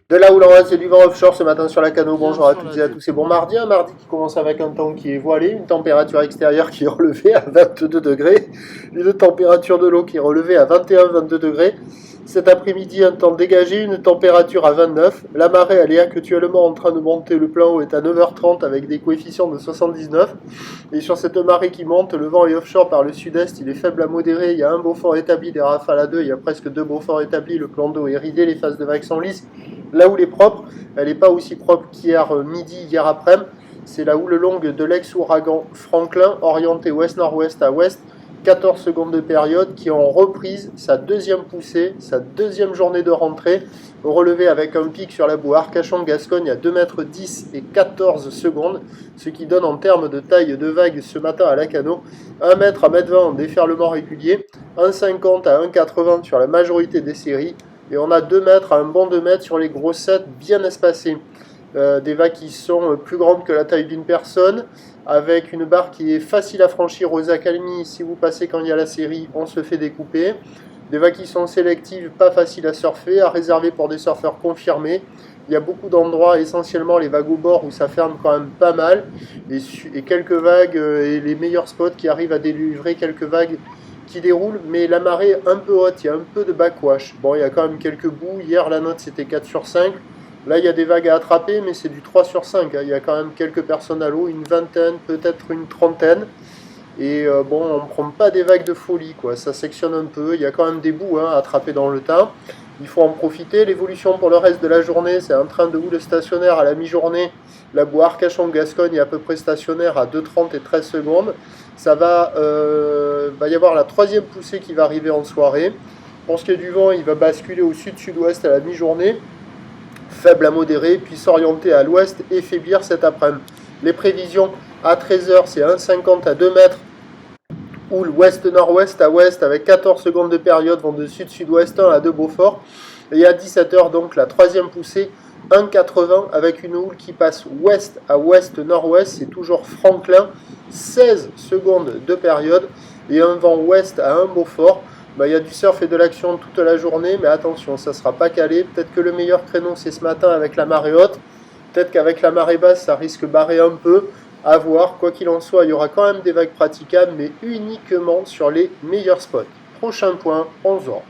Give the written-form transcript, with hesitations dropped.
De là où l'on reste, c'est du vent offshore ce matin sur la Cano. Bien Bonjour à sur toutes la et à tous. C'est bon mardi, un mardi qui commence avec un temps qui est voilé, une température extérieure qui est relevée à 22 degrés, une température de l'eau qui est relevée à 21-22 degrés. Cet après-midi, un temps dégagé, une température à 29. La marée, elle est actuellement en train de monter. Le plan haut est à 9h30 avec des coefficients de 79. Et sur cette marée qui monte, le vent est offshore par le sud-est. Il est faible à modéré. Il y a un Beaufort établi, des rafales à 2. Il y a presque 2 Beauforts établis. Le plan d'eau est ridé. Les phases de vagues sont lisses. Là où elle est propre, elle n'est pas aussi propre qu'hier midi, hier après-midi. C'est la houle longue de l'ex-ouragan Franklin, orienté ouest-nord-ouest à ouest. 14 secondes de période qui ont reprise sa deuxième poussée, sa deuxième journée de rentrée, relevé avec un pic sur la boue Arcachon-Gascogne à 2,10 m et 14 secondes, ce qui donne en termes de taille de vague ce matin à Lacano 1 m à 1,20 m en déferlement régulier, 1,50 à 1,80 sur la majorité des séries, et on a 2 mètres à un bon 2 mètres sur les grossettes bien espacées. Des vagues qui sont plus grandes que la taille d'une personne, avec une barre qui est facile à franchir aux accalmies. Si vous passez quand il y a la série, on se fait découper. Des vagues qui sont sélectives, pas faciles à surfer, à réserver pour des surfeurs confirmés. Il y a beaucoup d'endroits, essentiellement les vagues au bord, où ça ferme quand même pas mal. Et quelques vagues, et les meilleurs spots qui arrivent à délivrer quelques vagues qui déroulent. Mais la marée est un peu haute, il y a un peu de backwash. Bon, il y a quand même quelques bouts. Hier, la note, c'était 4 sur 5. Là, il y a des vagues à attraper, mais c'est du 3 sur 5. Il y a quand même quelques personnes à l'eau, une vingtaine, peut-être une trentaine. Et bon, on ne prend pas des vagues de folie, quoi. Ça sectionne un peu. Il y a quand même des bouts à attraper dans le tas. Il faut en profiter. L'évolution pour le reste de la journée, c'est un train de houle stationnaire à la mi-journée. La boue Arcachon-Gascogne est à peu près stationnaire à 2,30 et 13 secondes. Ça va y avoir la troisième poussée qui va arriver en soirée. Pour ce qui est du vent, il va basculer au sud-sud-ouest à la mi-journée, faible à modéré, puis s'orienter à l'ouest et faiblir cet après-midi. Les prévisions à 13h, c'est 1,50 à 2 mètres, houle ouest-nord-ouest à ouest avec 14 secondes de période, vent de sud-sud-ouest 1 à 2 Beaufort. Et à 17h, donc la troisième poussée, 1,80 avec une houle qui passe ouest à ouest-nord-ouest, c'est toujours Franklin, 16 secondes de période et un vent ouest à 1 Beaufort. Il y a du surf et de l'action toute la journée, mais attention, ça ne sera pas calé. Peut-être que le meilleur créneau, c'est ce matin avec la marée haute. Peut-être qu'avec la marée basse, ça risque de barrer un peu. À voir. Quoi qu'il en soit, il y aura quand même des vagues praticables, mais uniquement sur les meilleurs spots. Prochain point, 11h.